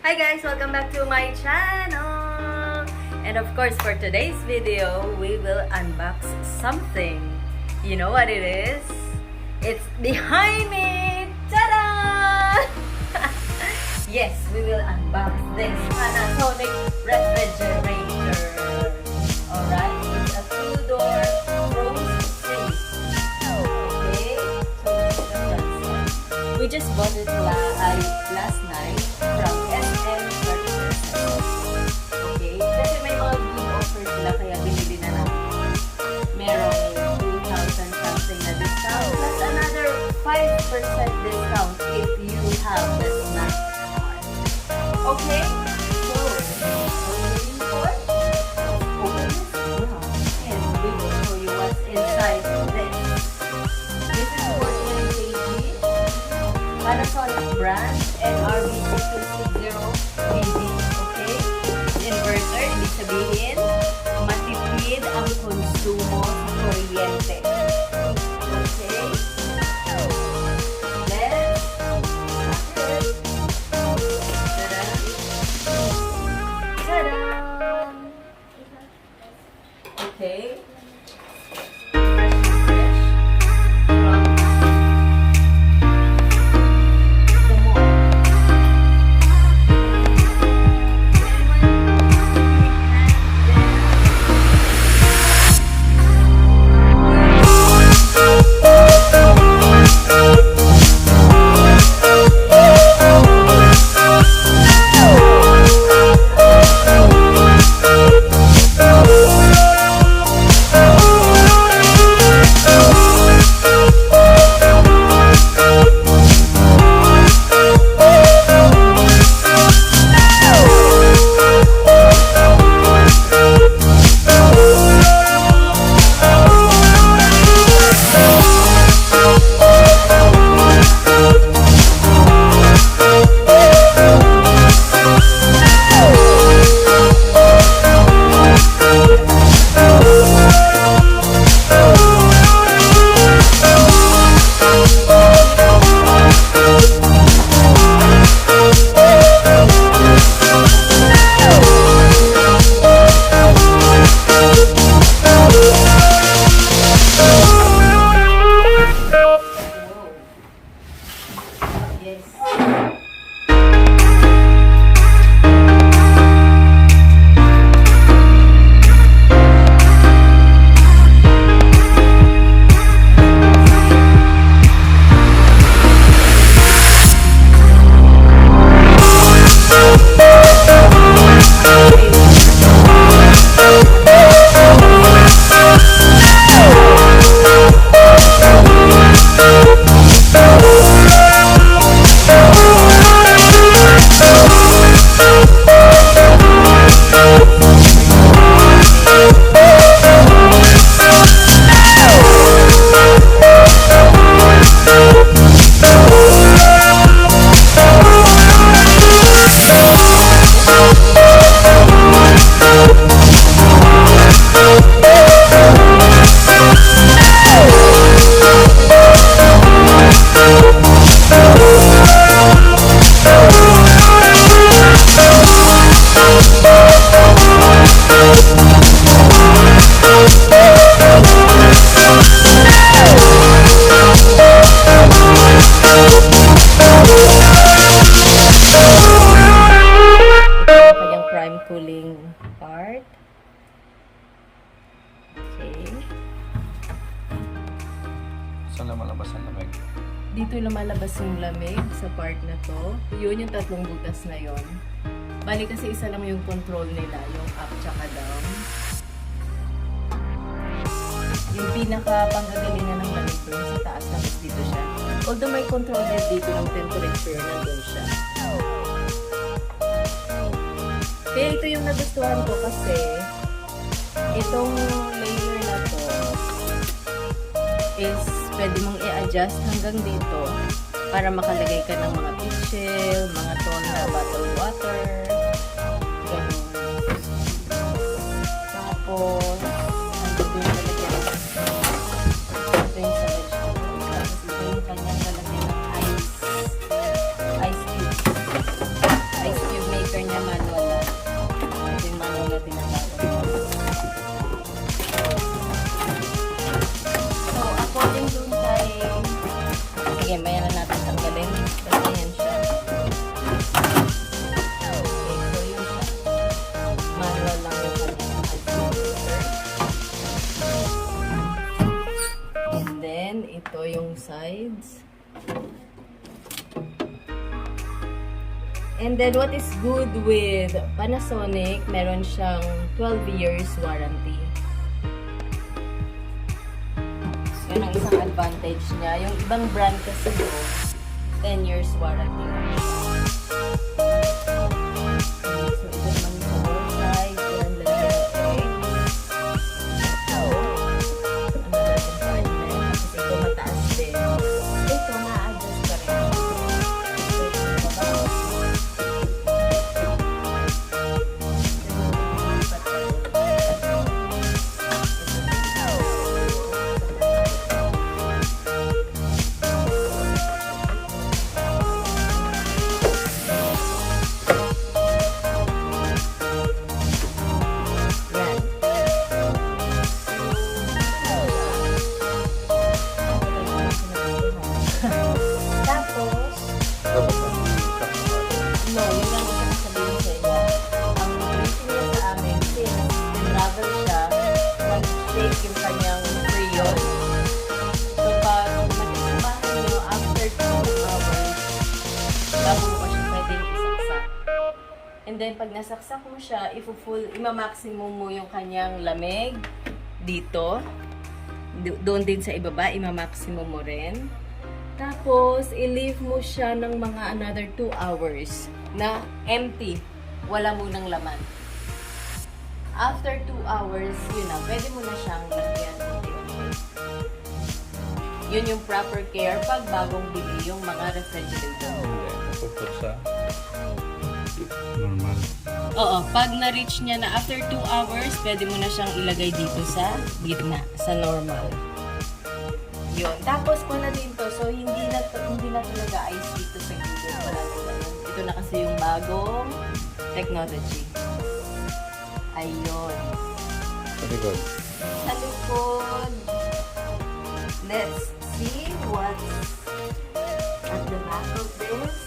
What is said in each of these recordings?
Hi guys! Welcome back to my channel! And of course, for today's video, we will unbox something. You know what it is? It's behind me! Ta-da! Yes, we will unbox this Panasonic refrigerator. Alright, it's a two-door frozen safe. Okay, so this is the front side. We just bought it last night from SM 30%. Okay, kasi may mga good offers sila kaya binili na namin. Merong 2,000 something na discount plus another 5% discount if you have the snack card. Okay, so what we're looking for, open this and we will show you what's inside this. This is for 20 kg. Panasonic brand and RB6260BD, okay? Inverter, ibig sabihin, matipid ang konsumo sa kuryente. Okay? Let's start it. Ta-da! Ta-da! Okay. Cooling part. Okay. Saan lumalabas ang lamig? Dito lumalabas yung lamig sa part na to. Yun yung tatlong butas na yon. Bali kasi isa lang yung control nila, yung up tsaka down. Yung pinaka panggagalingan ng lamig doon sa taas tapos dito siya. Although may control din dito ng temperature na doon siya. Kaya ito yung nagustuhan ko kasi itong layer na to is pwede mong i-adjust hanggang dito para makalagay ka ng mga pitchel, mga tone na bottled water, ganun. Tapos, ito yung lalagyan ito yung sa vegetables. Tapos ito yung kanyang lalagyan ng ice cube. Ice cube sides. And then what is good with Panasonic, meron siyang 12 years warranty. Yan ang isang advantage niya. Yung ibang brand kasi 10 years warranty na siya. So ito naman sa door side, yan lalagyan ng egg. Another compartment. Kasi ito mataas din. Ito na-adjust ka rin. Yung kanyang freon. So, pag matisamahan nyo, after 2 hours, bago mo pa siya pwedeng isaksak. And then, pag nasaksak mo siya, ima-maximum mo yung kanyang lamig dito. Doon din sa ibaba, ima-maximum mo rin. Tapos, i-leave mo siya ng mga another 2 hours na empty. Wala munang laman. After 2 hours, yun na, pwede mo na siyang lagyan unti-unti. Yun yung proper care pag bagong bili yung mga refrigerator. Napupot sa normal. Oo, pag na-reach niya na after 2 hours, pwede mo na siyang ilagay dito sa gitna, sa normal. Yun. Tapos wala din to, so hindi na talaga ice dito sa gilid. Wala na. Ito na kasi yung bagong technology. Ayun. Sa likod. Sa likod. Let's see what's at the back of this.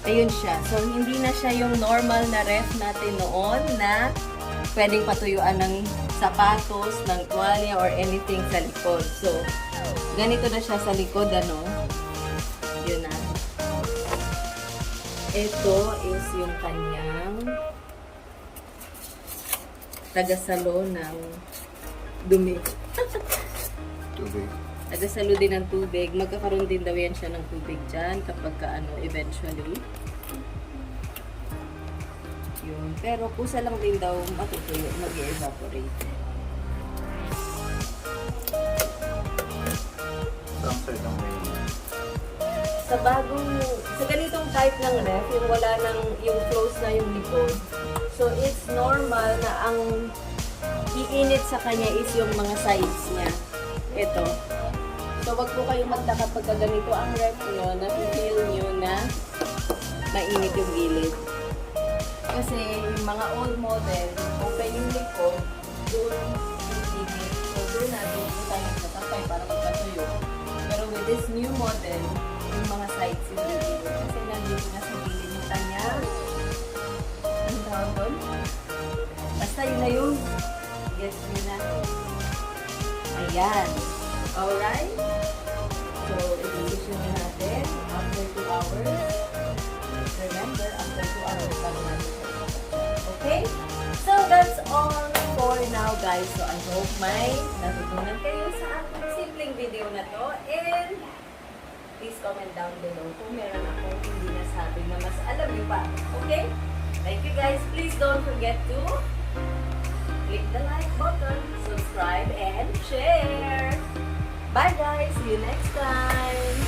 Ayun siya. So, hindi na siya yung normal na ref natin noon na pwedeng patuyuan ng sapatos, ng tuwalya, or anything sa likod. So, ganito na siya sa likod, ano. Yun na. Ito is yung kanyang tagasalo ng dumi. Tubig. Tagasalo din ng tubig. Magkakaroon din daw yan siya ng tubig dyan kapag eventually. Yun. Pero kusa lang din daw matutuyo, mag-evaporate. Saan side ang may sa ganitong type ng ref, yung wala nang, yung close na yung likod. So, it's normal na ang iinit sa kanya is yung mga sides niya. Ito. So, wag po kayong magtaka pagka ganito ang ref nyo, na-feel nyo na mainit yung gilid. Kasi yung mga old model, open yung likod, doon yung init. So, doon natin tayo tatapay para magpatuyo. Pero with this new model, yung mga sides yung gilid. Kasi nandito na sa gilid yung kanya. Ang tawag doon? Basta yun na yung guess nyo na. Ayan. Alright? So, i-position nyo natin after 2 hours. Remember, after 2 hours bago natin siya. Okay? So, that's all for now, guys. So, I hope may natutunan kayo sa aking simpleng video na to. And, please comment down below kung meron akong hindi nasabi na mas alam niyo pa. Okay? Thank you, guys. Please don't forget to click the like button, subscribe, and share. Bye, guys. See you next time.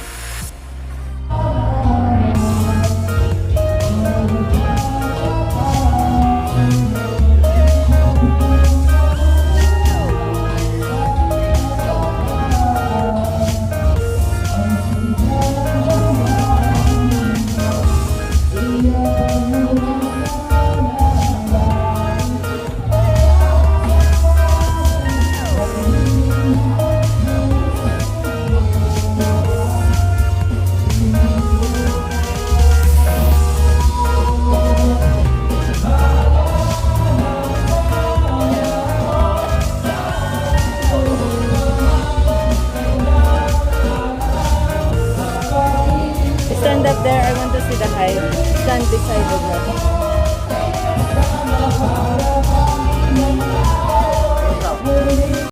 there. I want to see the hive. Stand beside the grass.